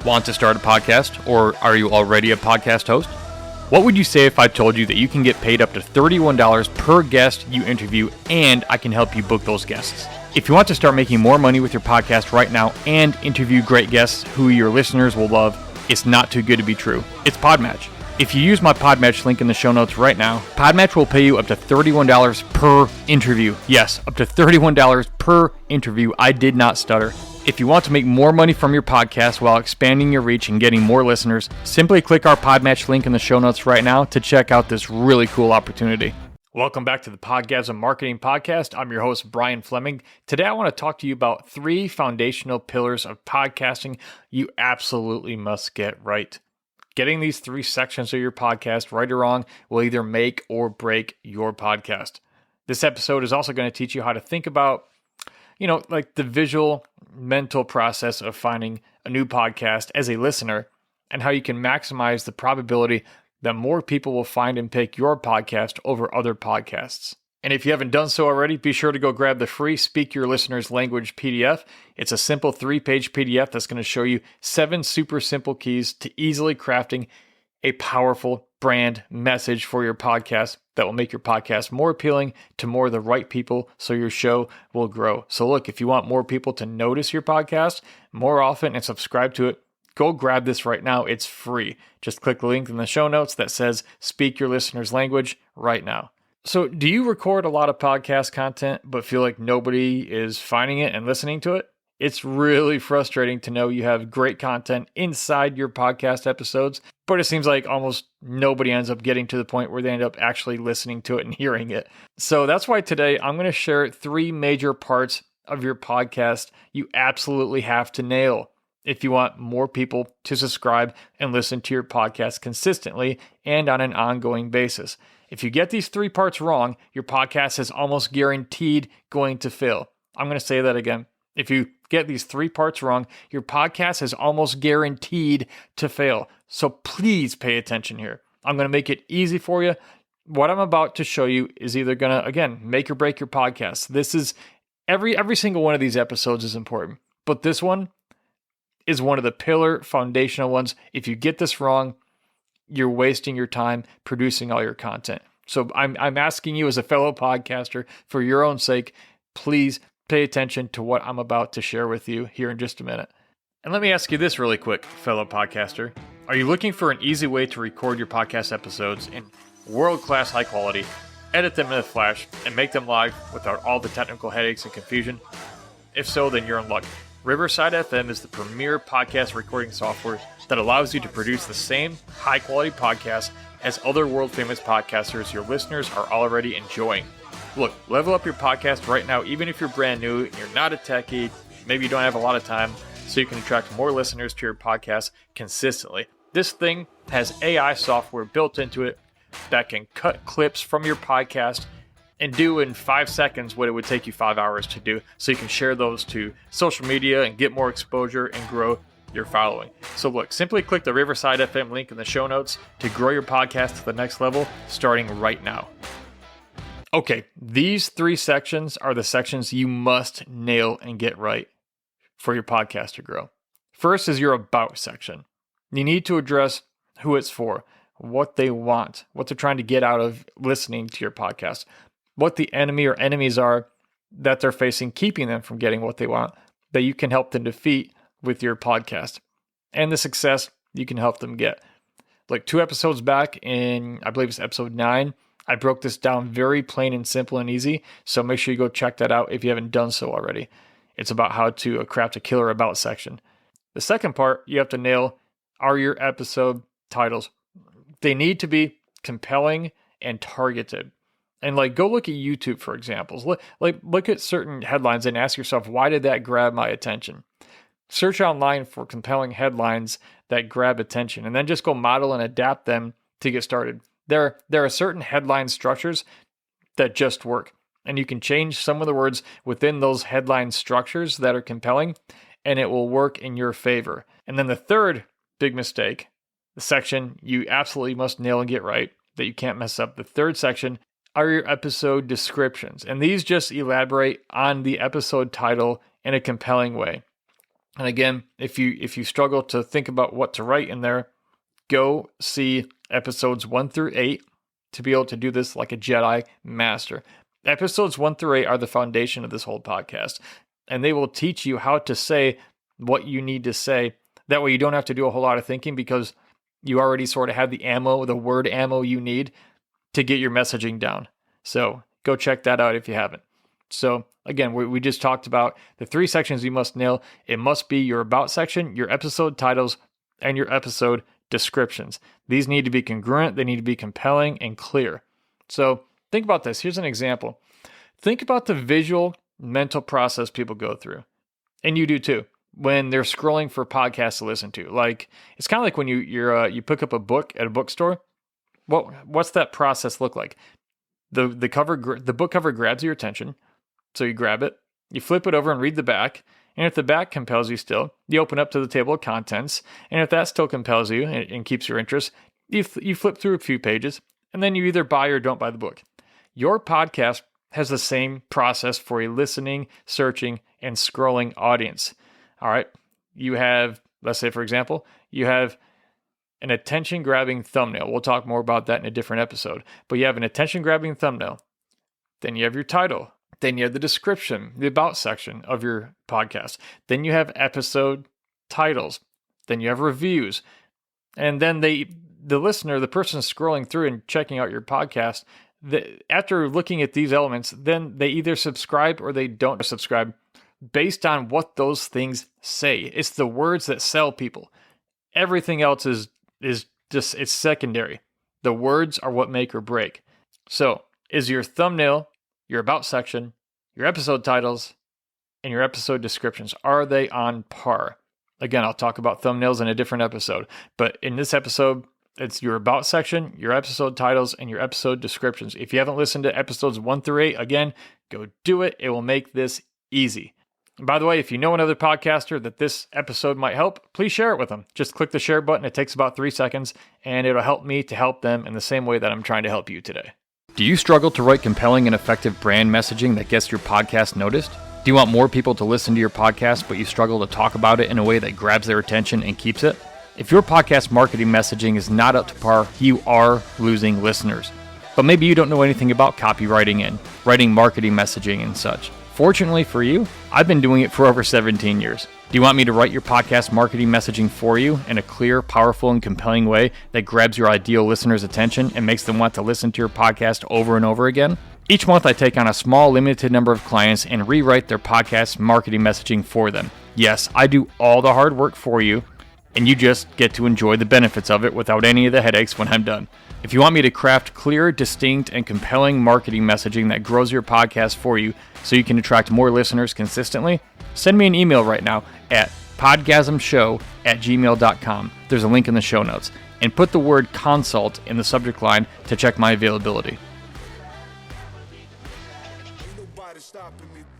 Want to start a podcast, or are you already a podcast host? What would you say if I told you that you can get paid up to $31 per guest you interview, and I can help you book those guests? If you want to start making more money with your podcast right now and interview great guests who your listeners will love, it's not too good to be true. It's Podmatch. If you use my Podmatch link in the show notes right now, Podmatch will pay you up to $31 per interview. Yes, up to $31 per interview. I did not stutter. If you want to make more money from your podcast while expanding your reach and getting more listeners, simply click our Podmatch link in the show notes right now to check out this really cool opportunity. Welcome back to the Podgasm Marketing Podcast. I'm your host, Brian Fleming. Today, I want to talk to you about 3 foundational pillars of podcasting you absolutely must get right. Getting these 3 sections of your podcast right or wrong will either make or break your podcast. This episode is also going to teach you how to think about like the visual mental process of finding a new podcast as a listener, and how you can maximize the probability that more people will find and pick your podcast over other podcasts. And if you haven't done so already, be sure to go grab the free Speak Your Listener's Language PDF. It's a simple 3-page PDF that's going to show you 7 super simple keys to easily crafting a powerful brand message for your podcast that will make your podcast more appealing to more of the right people so your show will grow. So look, if you want more people to notice your podcast more often and subscribe to it, go grab this right now. It's free. Just click the link in the show notes that says Speak Your Listener's Language right now. So do you record a lot of podcast content but feel like nobody is finding it and listening to it? It's really frustrating to know you have great content inside your podcast episodes, but it seems like almost nobody ends up getting to the point where they end up actually listening to it and hearing it. So that's why today I'm going to share 3 major parts of your podcast you absolutely have to nail if you want more people to subscribe and listen to your podcast consistently and on an ongoing basis. If you get these 3 parts wrong, your podcast is almost guaranteed going to fail. I'm going to say that again. If you get these 3 parts wrong, your podcast is almost guaranteed to fail. So please pay attention here. I'm going to make it easy for you. What I'm about to show you is either going to, again, make or break your podcast. This is every single one of these episodes is important, but this one is one of the pillar foundational ones. If you get this wrong, you're wasting your time producing all your content. So I'm asking you as a fellow podcaster, for your own sake, please pay attention to what I'm about to share with you here in just a minute. And let me ask you this really quick, fellow podcaster. Are you looking for an easy way to record your podcast episodes in world-class high quality, edit them in a flash, and make them live without all the technical headaches and confusion? If so, then you're in luck. Riverside FM is the premier podcast recording software that allows you to produce the same high-quality podcasts as other world-famous podcasters your listeners are already enjoying. Look, level up your podcast right now, even if you're brand new, you're not a techie, maybe you don't have a lot of time, so you can attract more listeners to your podcast consistently. This thing has AI software built into it that can cut clips from your podcast and do in 5 seconds what it would take you 5 hours to do, so you can share those to social media and get more exposure and grow your following. So look, simply click the Riverside FM link in the show notes to grow your podcast to the next level, starting right now. Okay, these 3 sections are the sections you must nail and get right for your podcast to grow. First is your about section. You need to address who it's for, what they want, what they're trying to get out of listening to your podcast, what the enemy or enemies are that they're facing, keeping them from getting what they want, that you can help them defeat with your podcast, and the success you can help them get. Like 2 episodes back in, I believe it's episode 9, I broke this down very plain and simple and easy, so make sure you go check that out if you haven't done so already. It's about how to craft a killer about section. The second part you have to nail are your episode titles. They need to be compelling and targeted. And go look at YouTube, for examples. Look at certain headlines and ask yourself, why did that grab my attention? Search online for compelling headlines that grab attention, and then just go model and adapt them to get started. There are certain headline structures that just work, and you can change some of the words within those headline structures that are compelling, and it will work in your favor. And then the third big mistake, the section you absolutely must nail and get right, that you can't mess up, the third section are your episode descriptions. And these just elaborate on the episode title in a compelling way. And again, if you struggle to think about what to write in there, go see episodes 1 through 8 to be able to do this like a Jedi master. Episodes 1 through 8 are the foundation of this whole podcast, and they will teach you how to say what you need to say. That way you don't have to do a whole lot of thinking because you already sort of have the word ammo you need to get your messaging down. So go check that out if you haven't. So again, we just talked about the 3 sections you must nail. It must be your about section, your episode titles, and your episode descriptions. These need to be congruent. They need to be compelling and clear. So think about this. Here's an example. Think about the visual mental process people go through. And you do too, when they're scrolling for podcasts to listen to. Like, it's kind of like when you pick up a book at a bookstore. What's that process look like? The book cover grabs your attention. So you grab it, you flip it over and read the back, and if the back compels you still, you open up to the table of contents, and if that still compels you and keeps your interest, you flip through a few pages, and then you either buy or don't buy the book. Your podcast has the same process for a listening, searching, and scrolling audience. All right, you have, let's say for example, you have an attention-grabbing thumbnail. We'll talk more about that in a different episode, but you have an attention-grabbing thumbnail, then you have your title. Then you have the description, the about section of your podcast. Then you have episode titles. Then you have reviews. And then the listener, the person scrolling through and checking out your podcast, after looking at these elements, then they either subscribe or they don't subscribe based on what those things say. It's the words that sell people. Everything else is just, it's secondary. The words are what make or break. So is your thumbnail, your about section, your episode titles, and your episode descriptions, are they on par? Again, I'll talk about thumbnails in a different episode, but in this episode, it's your about section, your episode titles, and your episode descriptions. If you haven't listened to episodes 1 through 8, again, go do it. It will make this easy. And by the way, if you know another podcaster that this episode might help, please share it with them. Just click the share button. It takes about 3 seconds, and it'll help me to help them in the same way that I'm trying to help you today. Do you struggle to write compelling and effective brand messaging that gets your podcast noticed? Do you want more people to listen to your podcast, but you struggle to talk about it in a way that grabs their attention and keeps it? If your podcast marketing messaging is not up to par, you are losing listeners. But maybe you don't know anything about copywriting and writing marketing messaging and such. Fortunately for you, I've been doing it for over 17 years. Do you want me to write your podcast marketing messaging for you in a clear, powerful, and compelling way that grabs your ideal listener's attention and makes them want to listen to your podcast over and over again? Each month, I take on a small, limited number of clients and rewrite their podcast marketing messaging for them. Yes, I do all the hard work for you, and you just get to enjoy the benefits of it without any of the headaches when I'm done. If you want me to craft clear, distinct, and compelling marketing messaging that grows your podcast for you so you can attract more listeners consistently, send me an email right now at podgasmshow@gmail.com. There's a link in the show notes. And put the word consult in the subject line to check my availability.